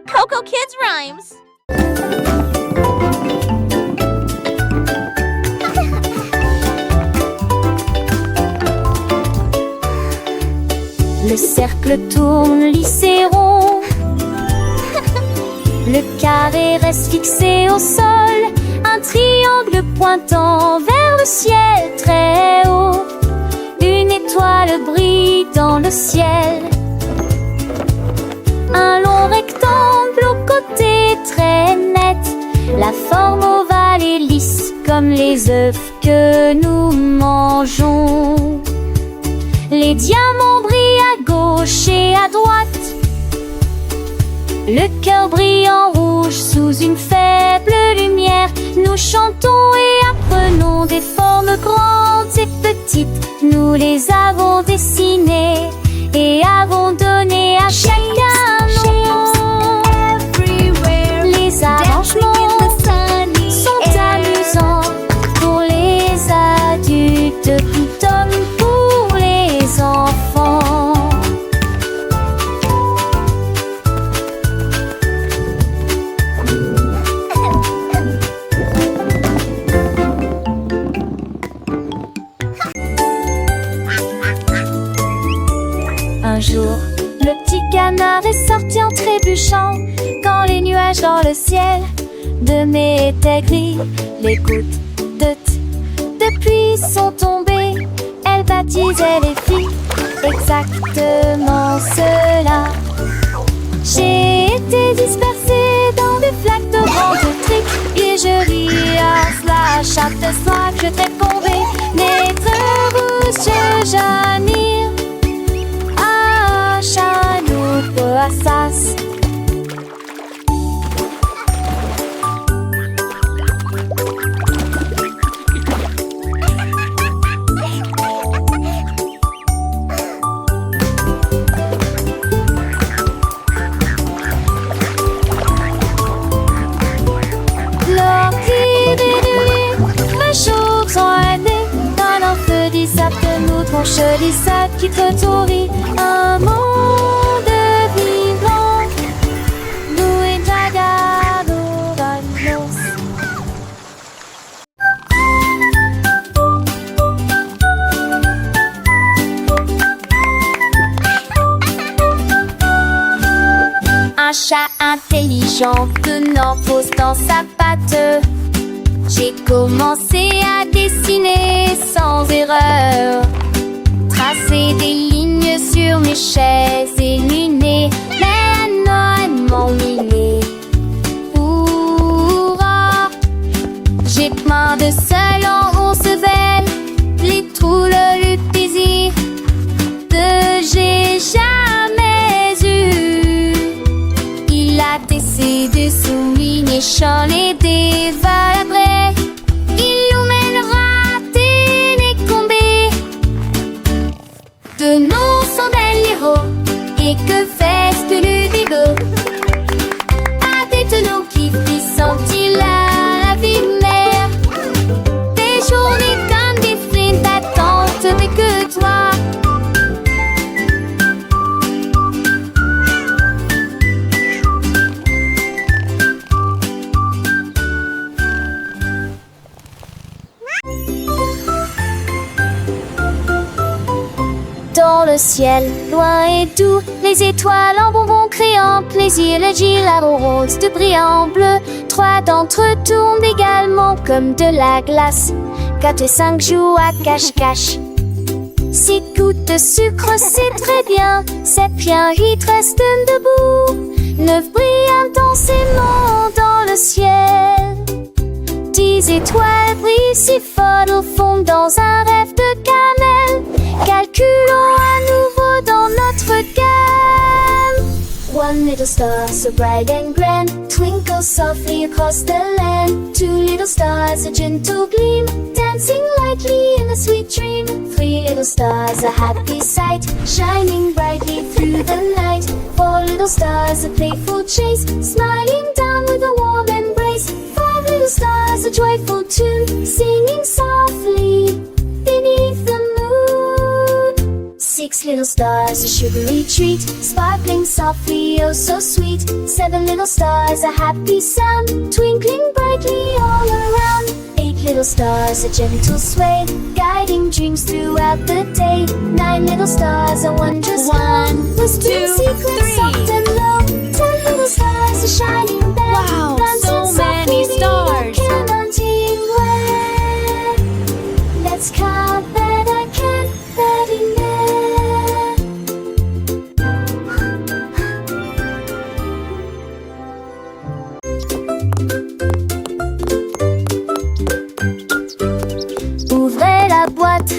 Coco Kids Rhymes. Le cercle tourne, lycée rond. Le carré reste fixé au sol. Un triangle pointant vers le ciel très haut. Une étoile brille dans le ciel. Un long rectangle au côté très net. La forme ovale est lisse comme les œufs que nous mangeons. Les diamants brillent à gauche et à droite. Le cœur brille en rouge sous une faible lumière. Nous chantons et apprenons des formes grandes et petites. Nous les avons dessinées et avons donné à chacun nom. Les arrangements sont amusants pour les adultes tout comme pour les enfants. Un jour, le petit canard est sorti en trébuchant. Quand les nuages dans le ciel de mai étaient gris, les gouttes de pluie sont tombées. Elles baptisaient les filles, exactement cela. J'ai été dispersée dans des flaques de vent électrique et je ris à cela chaque fois que je t'ai tombé. N'être rouge, j'admire. Chanou Boassas. Je lis ça qui te tourit. Un monde vivant. Nous et Jagado Vanos. Un chat intelligent tenant pose dans sa patte. J'ai commencé à dessiner sans erreur. Tracer des lignes sur mes chaises illuminées. Mais non, m'ennuyer. Pourra. J'ai plein de seuls en Roosevelt. Les trous, le plaisir que j'ai jamais eu. Il a tessé de souligner champs et des valabrés. Il nous mènera télécombés. De nous sont des héros. Et que fait-ce de Ludigo? À des tonneaux qui frissent-ils à la vie mère. Des journées comme des frites d'attente, mais que toi. Dans le ciel, loin et doux, les étoiles en bonbons créant plaisir, les gilets roses de brillant bleu. 3 d'entre eux tournent également comme de la glace. 4 et 5 jouent à cache-cache. 6 gouttes de sucre, c'est très bien. 7 bien, 8 restent debout. 9 brillent intensément dans le ciel. 10 étoiles brillent si fort au fond dans un rêve de cannelle. Calculons à nouveau dans notre gamme. One little star so bright and grand twinkles softly across the land. 2 little stars, a gentle gleam, dancing lightly in a sweet dream. 3 little stars, a happy sight, shining brightly through the night. 4 little stars, a playful chase, smiling down with a warm embrace. 5 little stars, a joyful tune, singing softly beneath the moon. 6 6 little stars, a sugary treat, sparkling softly, oh so sweet. 7 little stars, a happy sound, twinkling brightly all around. 8 little stars, a gentle sway, guiding dreams throughout the day. 9 little stars, a wondrous One, whispering two, secrets three. soft and low. 10 little stars, a shining bell, Wow, dancing so many softly, stars. counting where. Let's count that I can, that in there. Ouvrez la boîte,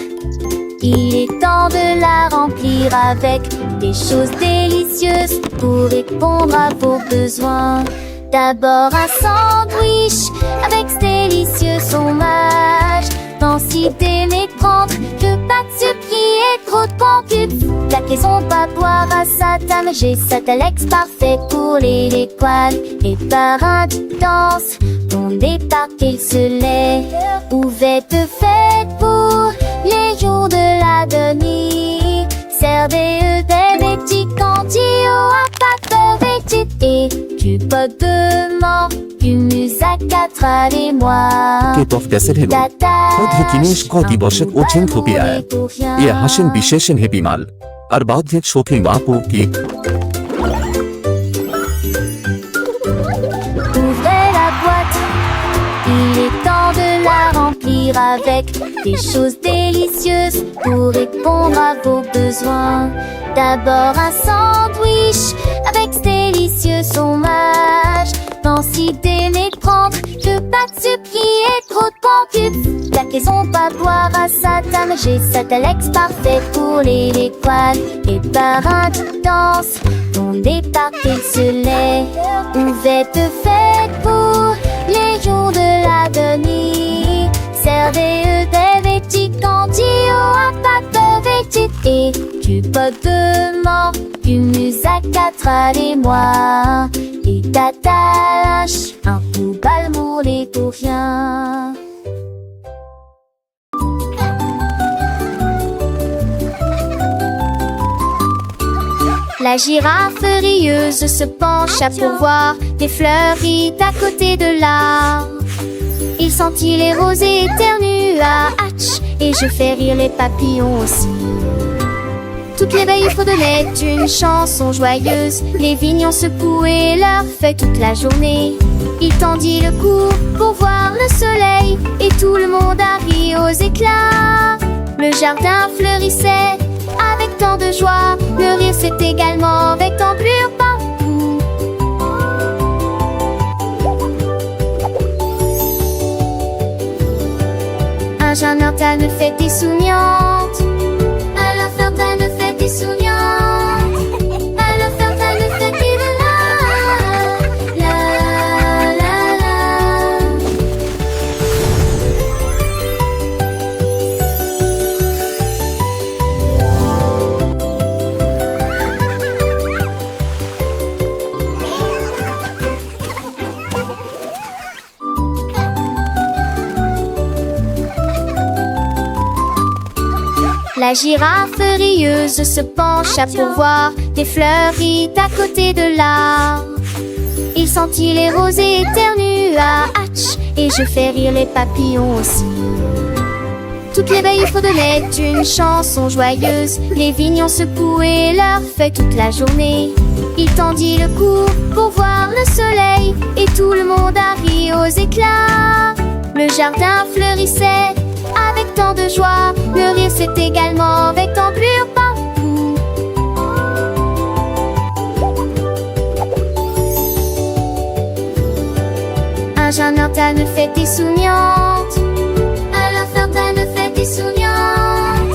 il est temps de la remplir avec des choses délicieuses pour répondre à vos besoins. D'abord un sandwich avec ce délicieux fromage. Densité mais prendre que pas de sucre et trop de concubes. La maison va boire à sa table, j'ai Satalex parfait pour les poils. Et par un qui danse, on départ qu'il se lève. Ouvette faite pour les jours de la demi. Servez des petits candies à pâte vêtue. Et du pot de mort, humus à 4 et moi. কেতফ কিনেশ কতি বছর ওছেন থপিয়ায় ইয়ে হাসেন বিশেষেন হেপিমাল আর বাধ্যের শোকে মাপো কি Ouvrez la boîte, il est temps de la remplir avec des choses délicieuses pour répondre à vos besoins. D'abord un sandwich avec ce délicieux fromage. Densité mais prendre que pas de sucre et trop de concubes. La maison va boire à sa table, j'ai Satalex parfait pour les poils. Et par un qui danse, on départ qu'il se lève. Ouvette faite pour les jours de la demi. Servez des petits candies à pâte vêtue. Et du pot de mort, humus à 4 et moi. Et t'attaches un coup balmoulé pour rien. La girafe rieuse se penche à pourvoir des fleuries à côté de l'arbre. Il sentit les rosées éternues à Hatch, et je fais rire les papillons aussi. Toutes les veilles fredonnaient une chanson joyeuse. Les vignons secouaient leurs feuilles toute la journée. Il tendit le cou pour voir le soleil, et tout le monde a ri aux éclats. Le jardin fleurissait avec tant de joie. Le rire s'est également avec d'ampleur partout. Un jeune ortane fait des souriantes. Alors Ferdinand fait des souriantes. Alors Ferdinand fait des la la la la. La girafe rieuse se penche à pourvoir des fleuries à côté de l'arbre. Il sentit les rosées éternues à Hatch, et je fais rire les papillons aussi. Toutes les veilles fredonnaient une chanson joyeuse. Les vignons secouaient leurs feuilles toute la journée. Il tendit le cou pour voir le soleil, et tout le monde a ri aux éclats. Le jardin fleurissait avec tant de joie. Le rire s'est également avec ampleur partout. Un jeune ortane fait des souriantes. Alors Ferdinand fait des souriantes.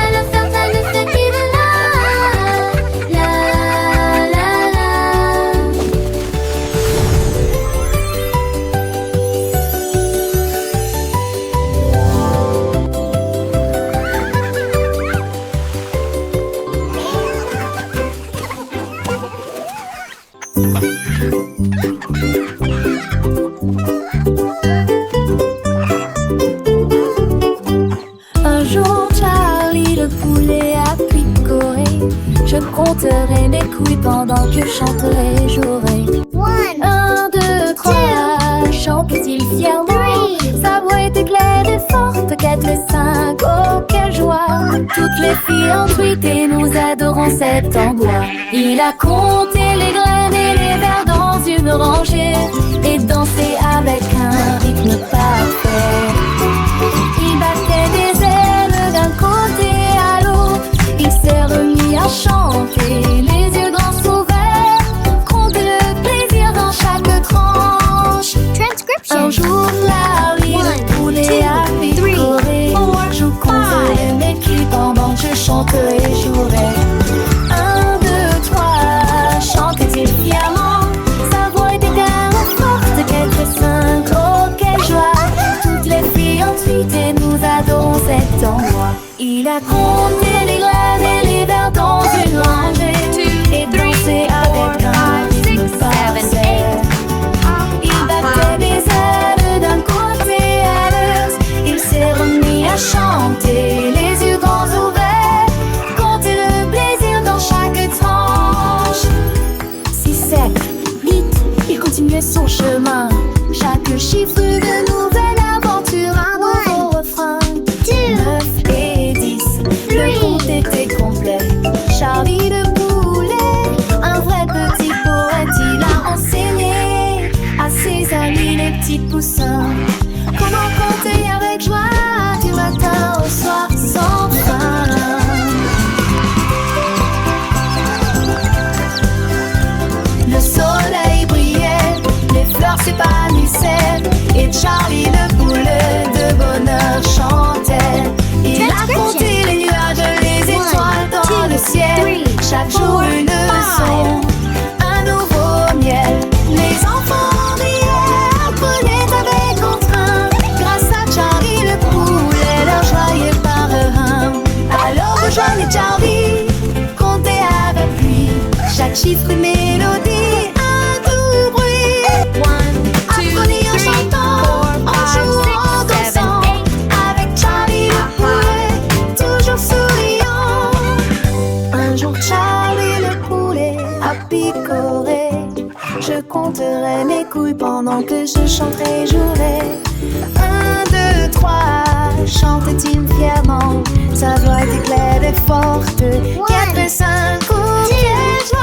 Alors Ferdinand fait des la la la la. Un jour, Charlie le poulet a picolé. compterai mes couilles pendant que je chanterai et jouerai. 1, 2, 3, chante-t-il fièrement. Sa voix était claire et forte. 4 et 5, oh quelle joie. Toutes les filles en truite et nous adorons cet endroit. Il a compté les graines et les vers dans une rangée et dansé avec un rythme parfait. Il battait des ailes d'un côté à l'autre. Il s'est remis à chanter, les yeux grands ouverts. Compte le plaisir dans chaque tranche. Un jour, Larry, le poulet a picoré. Je compterai mes culs pendant que je chanterai et jouerai. 1, 2, 3, chantait-il fièrement. Sa voix était tellement forte. 4 et 5, oh quelle joie. Toutes les filles ensuite et nous adorons cet endroit. Il a compté les graines et les vers dans une rangée et dansé avec un rythme parfait. Il battait des ailes d'un côté à l'autre. Il s'est remis à chanter, les yeux grands ouverts. Compter le plaisir dans chaque tranche. 6, 7, 8, il continuait son chemin. Chaque chiffre de nouvelle aventure, un nouveau refrain. 9 et 10, le compte était complet. Charlie le poulet, un vrai petit poète, il a enseigné à ses amis les petits poussins comment compter avec joie du matin au soir sans fin. Le soleil brillait, les fleurs s'épanouissaient et Charlie le poulet de bonheur chantait. Il a compté les nuages, les étoiles dans le ciel. Chaque jour une leçon, un nouveau miel. Les enfants riaient, apprenaient avec entrain. Grâce à Charlie le poulet, leur joie est par un. Alors rejoignez Charlie, comptez avec lui. Chaque chiffre une mélodie, un doux bruit. Apprenez en chantant, en jouant, en dansant. Avec Charlie le poulet, toujours souriant. Un jour Charlie le poulet a picoré. Je compterai mes couilles pendant que je chanterai et jouerai. 1, 2, 3, chantait-il fièrement. Sa voix était claire et forte. 4 et 5, oh quelle joie.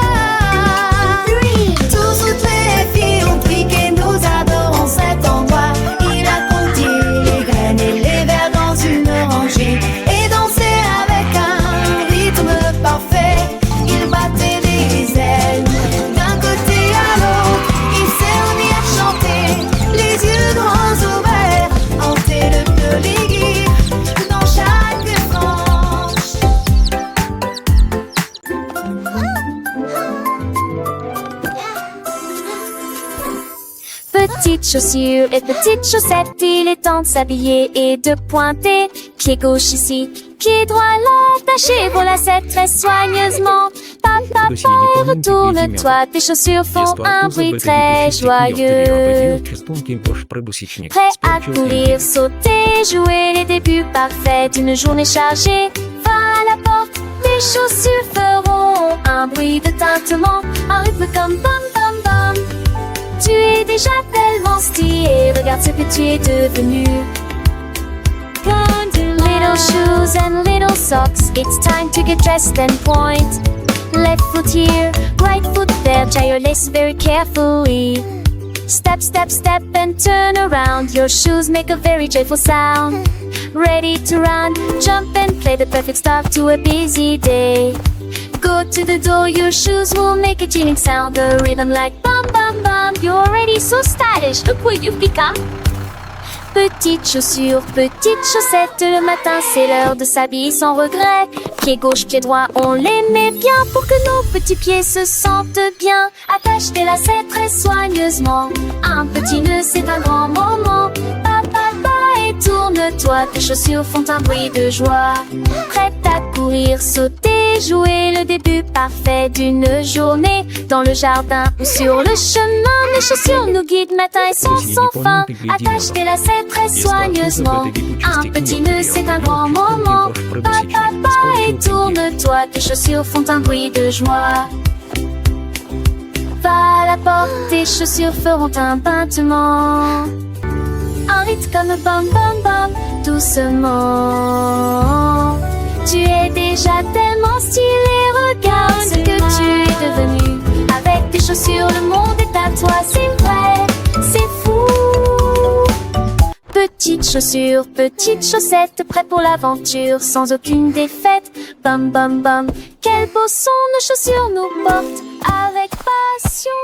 Tous, toutes les filles ont piqué, nous adorons cet endroit. Il a compté les graines et les vers dans une rangée et dansé avec un rythme parfait. Il battait des ailes d'un côté à l'autre. Il s'est remis à chanter, les yeux grands ouverts. Hanter le plaisir dans chaque tranche. Petites chaussures et petites chaussettes, il est temps de s'habiller et de pointer. Pied gauche ici, pied droit là, attaché vos lacets très soigneusement. Papa, retourne-toi, tes chaussures font un bruit très joyeux. Prêt à courir, sauter, jouer les débuts parfaits d'une journée chargée. Va à la porte, tes chaussures feront un bruit de tintement, un rythme comme bam bam bam. Tu es déjà tellement stylé, regarde ce que tu es devenu. Little shoes and little socks, it's time to get dressed and point. Left foot here, right foot there, tie your lace very carefully. Step, step, step and turn around, your shoes make a very joyful sound. Ready to run, jump and play, the perfect start to a busy day. Go to the door, your shoes will make a chilling sound, a rhythm like bum bum bum. You're already so stylish, look what you've become. Petites chaussures, petites chaussettes, le matin c'est l'heure de s'habiller sans regret. Pied gauche, pied droit, on les met bien pour que nos petits pieds se sentent bien. Attache tes lacets très soigneusement, un petit nœud c'est un grand moment. Papa et tourne Tourne-toi, tes chaussures font un bruit de joie. Prête à courir, sauter, jouer le début parfait d'une journée. Dans le jardin ou sur le chemin, mes chaussures nous guident matin et soir sans fin. Attache tes lacets très soigneusement. Un petit nœud, c'est un grand moment. Papa, et tourne-toi, tes chaussures font un bruit de joie. Va à la porte, tes chaussures feront un battement. Un rythme comme bam bam bam, doucement. Tu es déjà tellement stylé, regarde ce que tu es devenu. Avec tes chaussures, le monde est à toi, c'est vrai, c'est fou. Petites chaussures, petites chaussettes, prêtes pour l'aventure, sans aucune défaite. Bam bam bam, quel beau son nos chaussures nous portent avec passion.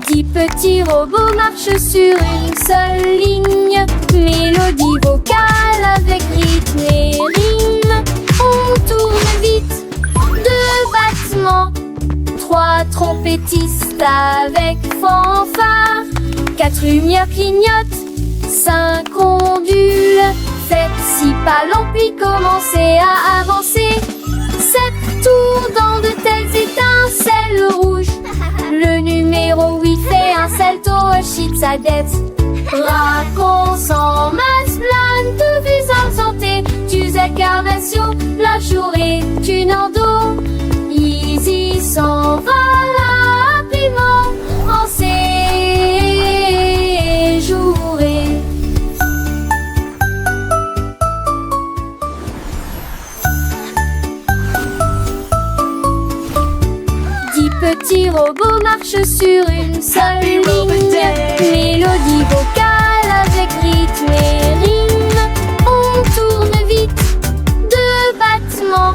10 petits robots marchent sur une seule ligne. Mélodie vocale avec rythme et rime. On tourne vite, 2 battements, 3 trompettistes avec fanfare, 4 lumières clignotent, 5 ondules. Faites 6 pas longs puis commencez à avancer. 7 tours dans de telles étincelles rouges. Le numéro 8 fait un salto, achète sa dette. Raconte en masse, plane de visage santé. Tu incarnation, la journée, tu n'en dos. Easy s'en va rapidement en séjouré. Petits robots marchent sur une seule ligne. Mélodie vocale avec rythme et rime. On tourne vite, 2 battements,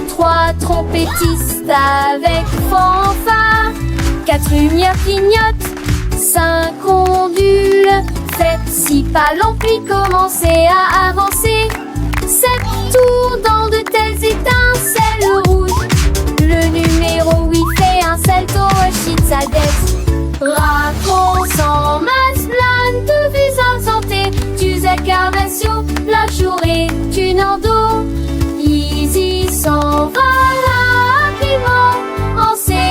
3 trompettistes avec fanfare, 4 lumières clignotent, 5 ondules. Faites 6 pas longs puis commencez à avancer. 7 tours dans de telles étincelles rouges. Le numéro 8 fait un salto, achète sa dette. Raconte en masse, plane de visage santé. Tu incarnation, la journée, tu n'en dos. Easy s'en va rapidement en séjouré.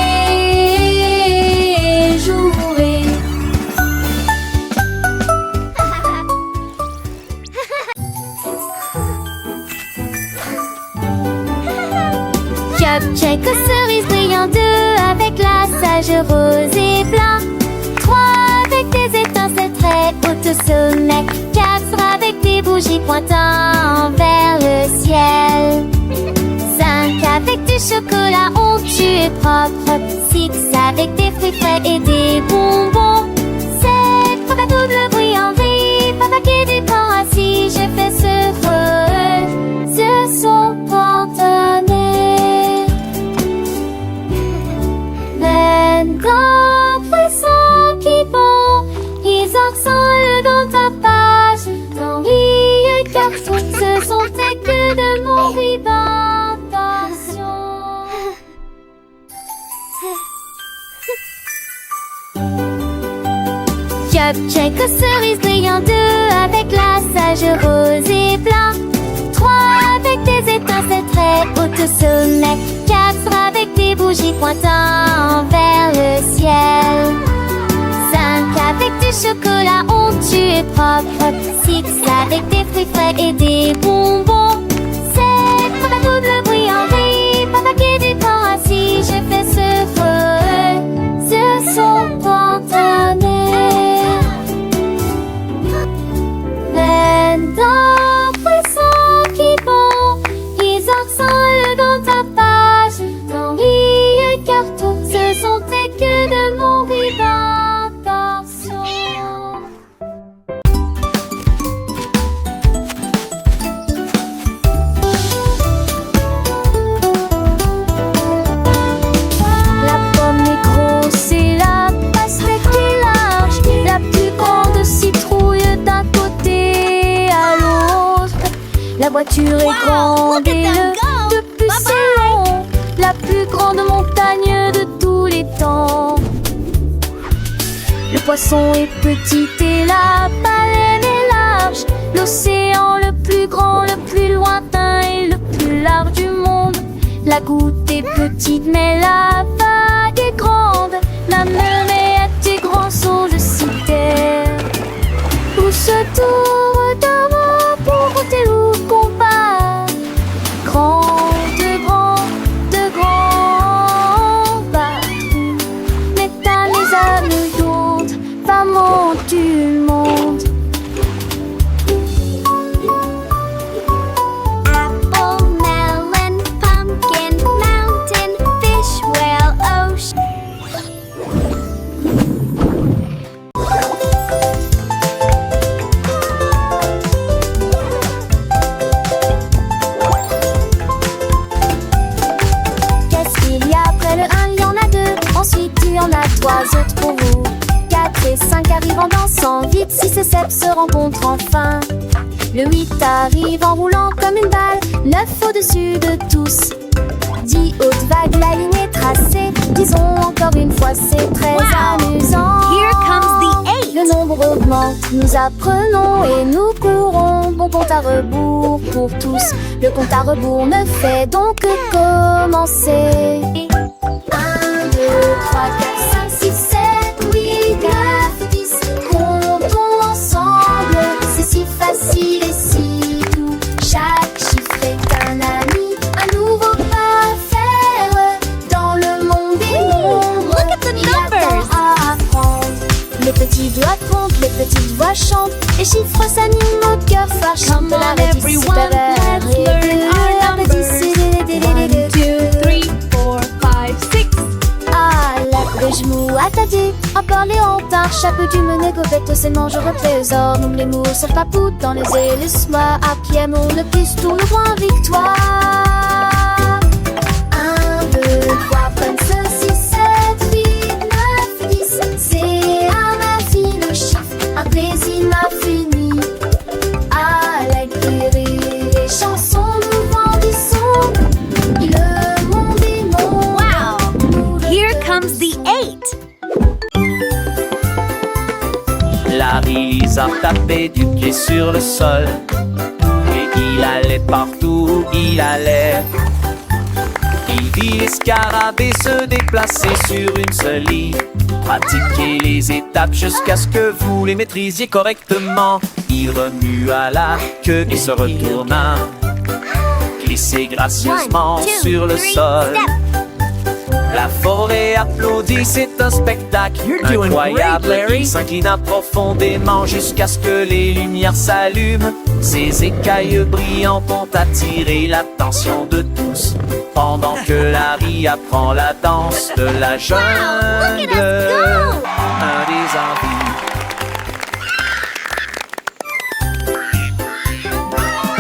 Check cerise brillant, 2 avec la sage rose et blanc, 3 avec des étincelles très hautes au sommet, 4 avec des bougies pointant vers le ciel, 5 avec du chocolat onctueux et propre, 6 avec des fruits frais et des bonbons, 7 papa double bruit en vie, papa qui dépend assis, je fais ce son pantonné. D'un poisson qui bond, ils ensemble dans ta page. Dans les cartons, ce sont tes que de mon d'intention. Check cerise brillant, 2 avec la sage rose et blanc, 3 avec des étincelles très hautes au sommet, 4 avec des bougies pointant vers le ciel, 5 avec du chocolat onctueux et propre, 6 avec des fruits frais et des bonbons, 7 papa double bruit en vie, papa qui dépend assis, je fais ce son pantonné. D'un poisson qui bond, ils ensemble dans ta page. Dans les cartons, ce sont tes que de mon d'intention. La pomme est grosse et la pastèque est large. La plus grande citrouille d'un côté à l'autre. La voiture est grande et le plus c'est long. La plus grande montagne de tous les temps. Le poisson est petit et la baleine est large. L'océan le plus grand, le plus lointain et le plus large du monde. La goutte est petite mais la vague est grande. La mer est grand saut de citerre. Où se tourne d'avant pour voter ou combat. De grands bateaux. Métal les âmes lourdes, femmes du monde. Apple, melon, pumpkin, mountain, fish, whale, ocean. Qu'est-ce qu'il y a après le 1? Il y en a 2. Ensuite il y en a 3 autres pour vous. 4 et 5 arrivent en dansant vite. 6 et 7 se rencontrent enfin. Le 8 arrive en roulant comme une balle. 9 au-dessus de tous. 10 hautes vagues, la ligne est tracée. Disons encore une fois, c'est très amusant. Here comes the 8. Le nombre augmente, nous apprenons et nous courons. Bon compte à rebours pour tous. Le compte à rebours ne fait donc que commencer. 1, 2, 3, 4, 5, 6, 7, 8, 9, 10. Comptons ensemble, c'est si facile et si doux. Chaque chiffre est un ami, un nouveau pas à faire. Dans le monde des nombres, Look at the il y a numbers. tant à apprendre. Les petits doigts comptent, les petites voix chantent. Les chiffres s'animent au cœur fâchant. Come on, La rédit everyone, supérieure let's et learn our numbers. 1, 2, 3, 4, 5, 6. Ah, la de genoux attardés, encore les hantards, chapeau du mené, gobette, c'est manger au trésor. Nous les mots, se papoutent dans les ailes, laisse-moi à pied, mon le plus tourne le point victoire. 1, 2, 3, comme ceci, 7, 8, 9, 10. C'est un infini chiffre, un plaisir infini. À l'acquérir les chansons, nous grandissons. Le monde est mon. Wow! Here comes the 8. Larry a tapé du pied sur le sol et il allait partout où il allait. Il vit les scarabées se déplacer sur une seule ligne. Pratiquez les étapes jusqu'à ce que vous les maîtrisiez correctement. Il remua la queue et se retourna. Glissez gracieusement 1, 2, sur le 3, sol. step. La forêt applaudit, c'est un spectacle incroyable. Il s'inclina profondément jusqu'à ce que les lumières s'allument. Ses écailles brillantes ont attiré l'attention de tous. Pendant que Larry apprend la danse de la jungle, look at us go! un des envies.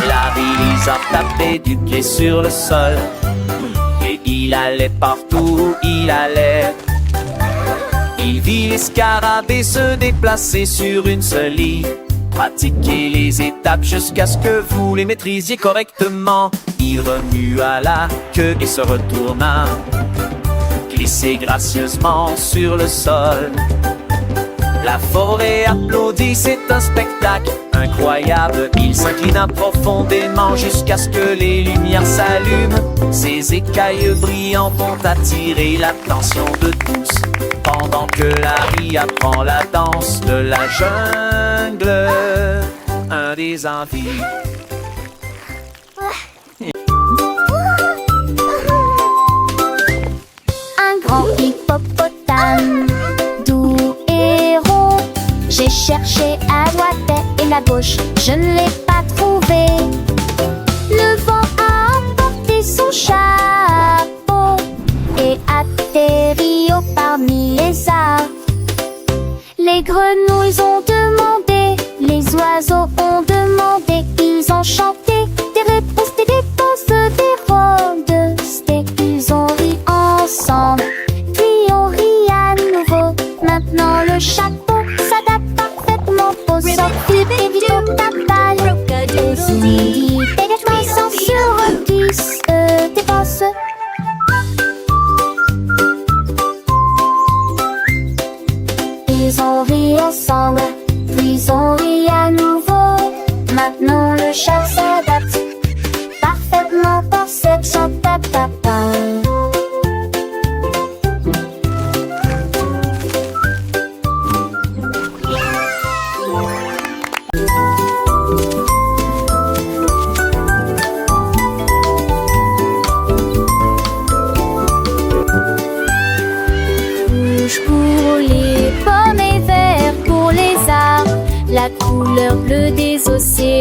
Larry a tapé du pied sur le sol. Et il allait partout où il allait. Il vit les scarabées se déplacer sur une seule ligne. Pratiquez les étapes jusqu'à ce que vous les maîtrisiez correctement. Il remua la queue et se retourna. Glissez gracieusement sur le sol. La forêt applaudit, c'est un spectacle incroyable. Il s'inclina profondément jusqu'à ce que les lumières s'allument. Ses écailles brillantes ont attiré l'attention de tous. Pendant que Larry apprend la danse de la jungle, un des envies. Un grand hippopotame, doux et rond. J'ai cherché à droite et à gauche, je ne l'ai pas trouvé. Le vent a apporté son chapeau et atterri au parmi les arbres. Les grenouilles ont demandé, les oiseaux ont demandé, ils ont chanté des réponses, des dépenses, des rôdes. Ils ont ri ensemble, puis on rit à nouveau. Maintenant le chapeau s'adapte parfaitement au sort du tapal. Et si dégagement sans sur 10 dépense. Ils ont ri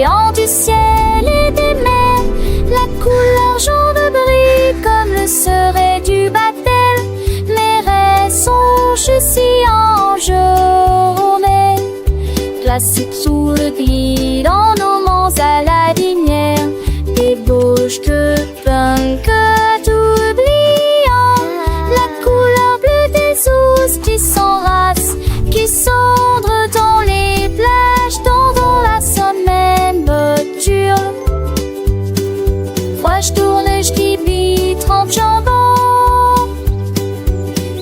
l'océan, du ciel et des mers. La couleur jaune brille comme le serait du baptême. Mes rêves sont si en journée. Classique sous le gris dans nos monts à la lumière. Des bouches de punk tout brillant. La couleur bleue des ours qui s'enracent, qui cendrent dans les plages, dans la semaine me dure. Moi je tourne, je vis, trempe jambon.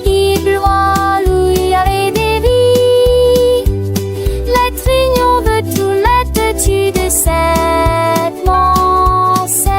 Il bloie, il y avait des vies. La trignon veut tout mettre dessus de cette mancelle.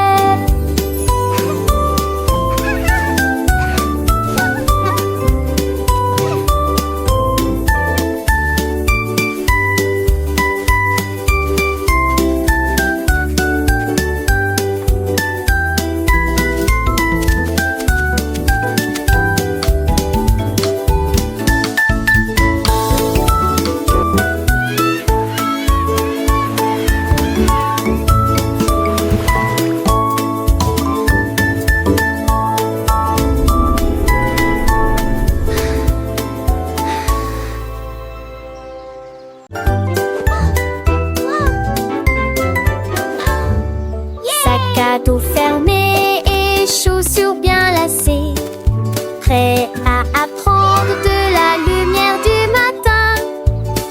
Sac à dos fermé et chaussures bien lacées, prêt à apprendre de la lumière du matin.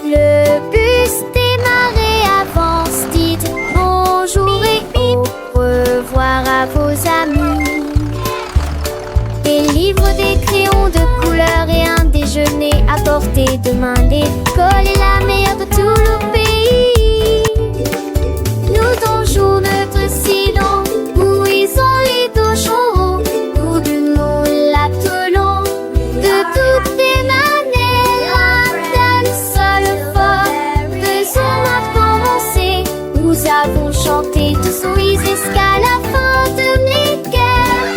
Le bus démarré avance, dites bonjour et au revoir à vos amis. Des livres, des crayons de couleur et un déjeuner à portée de main. L'école est la meilleure de tout le pays. Nous donjons notre silence, où ils ont les dos chauds. Nous nous l'attelons de toutes les manières. Un tel seul fort, faisons maintenant commencer. Nous avons chanté tous oui jusqu'à la fin de mes guerres.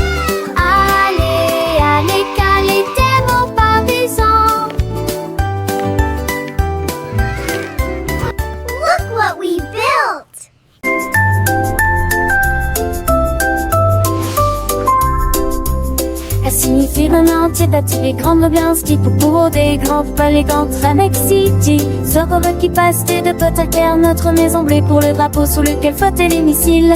Allez, allez, calez tes mots pas baisants. Look what we built! Elle signifie vraiment entier bâti les grandes ambiances qui pour des grands palais contre Annex City. Ce robot qui passe de potes à terre, notre maison bleue pour le drapeau sous lequel flottait les missiles.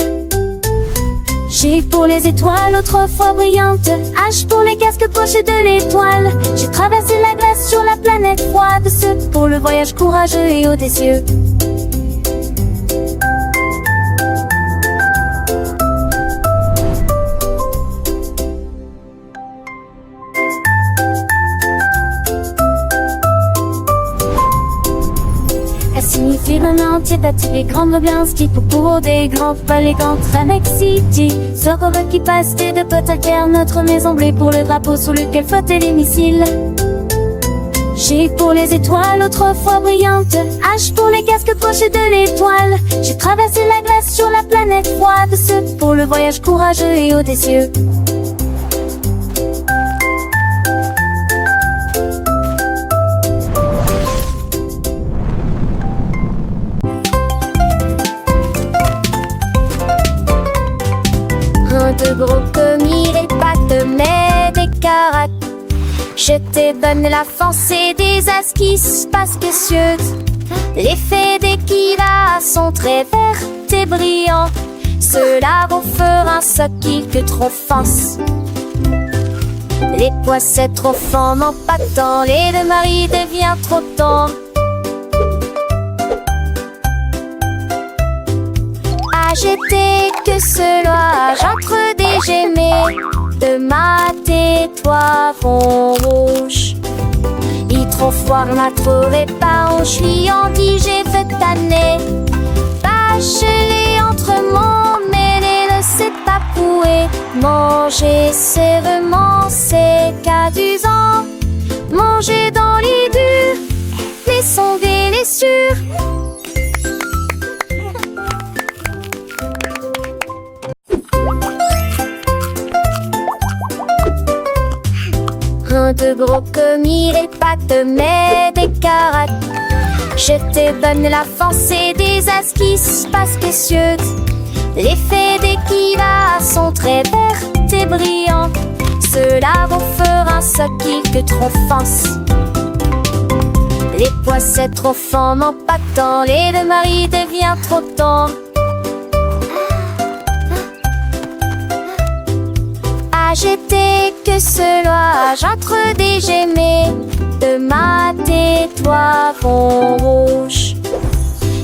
G pour les étoiles autrefois brillantes, H pour les casques pochés de l'étoile. J'ai traversé la glace sur la planète froide, ce pour le voyage courageux et audacieux. Signifie vraiment entier bâti les grandes ambiances qui pour des grands palais contre Annex City. Ce robot qui passe de potes à terre, notre maison bleue pour le drapeau sous lequel flottaient les missiles. G pour les étoiles autrefois brillantes, H pour les casques pochés de l'étoile. J'ai traversé la glace sur la planète froide, ce pour le voyage courageux et audacieux. De gros commis, les pattes, mais des caracs. Je te donne la foncée des as qui se passent précieuses. L'effet des kilas sont très verts et brillants. Cela vous fera un soquille que trop fonce. Les poissets trop fins n'ont pas de temps, les deux maris deviennent trop tendres. J'étais que cela, j'entre des gemets de ma tais-toi vont rouge. Il trop froid, m'a trouvé pas, je suis anti, j'ai fait tanner. Bachelé entre mon mêlé, ne sait pas pouer. Manger sévèrement, c'est cadusant. Manger dans les durs, les sonder les sûrs. De gros commis, les pattes, mais des caracs. Je te donne la force et des esquisses pas spécieuses. Les faits d'équiva sont très vertes et brillantes. Cela vous fera ce qu'il que trop force. Les poissons trop forts n'ont pas de temps. Les deux maris devient trop tard. Agité que cela j'entre des gemets. De ma tais-toi vont rouge.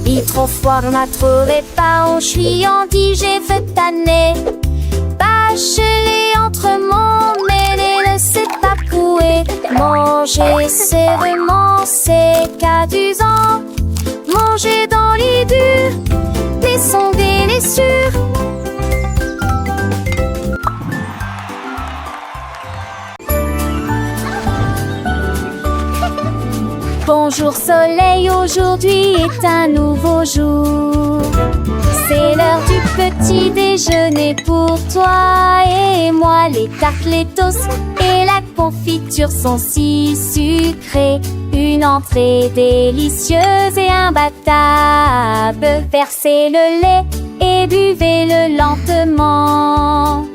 Il trop froid m'a trouvé pas en chouillant dit j'ai fait tanner. Bachelé entre mon mêlé ne sait pas couer. Manger c'est vraiment c'est cadusant. Manger dans les durs, les sons délicieux. Bonjour soleil, aujourd'hui est un nouveau jour. C'est l'heure du petit déjeuner pour toi et moi. Les tartes, les toasts et la confiture sont si sucrées. Une entrée délicieuse et imbattable. Versez le lait et buvez-le lentement.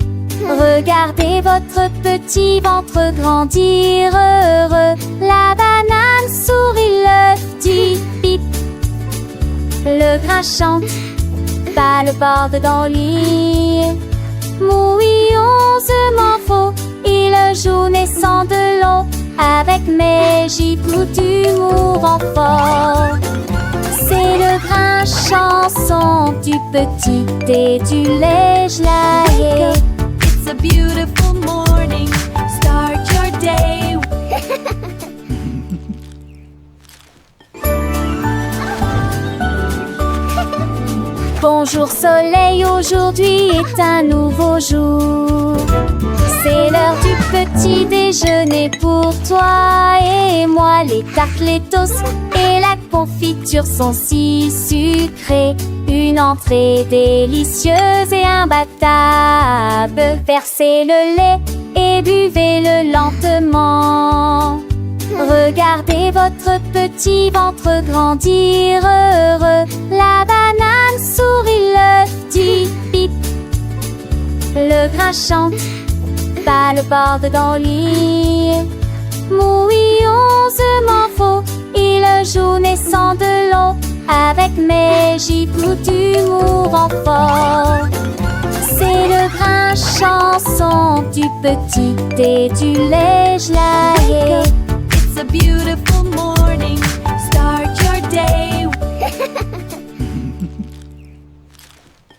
Regardez votre petit ventre grandir heureux. La banane sourit, l'œuf dit pip. Le grain chante, pas le bord dans le lit. Mouillonsement faux, il joue naissant de l'eau. Avec mes gibes d'humour en fort. C'est le grain chanson du petit et du lait gelé. It's a beautiful morning. Start your day. Bonjour soleil, aujourd'hui est un nouveau jour. C'est l'heure du petit déjeuner pour toi et moi. Les tartes, les toasts et la confiture sont si sucrées. Une entrée délicieuse et imbattable. Versez le lait et buvez-le lentement. Regardez votre petit ventre grandir heureux. La banane sourit, l'œuf dit pip. Le grain chante, pas le bord dans le lit. Mouillonsement faux, il joue naissant de l'eau. Avec mes gibes d'humour en fort. C'est le grain chanson du petit et du lait gelé.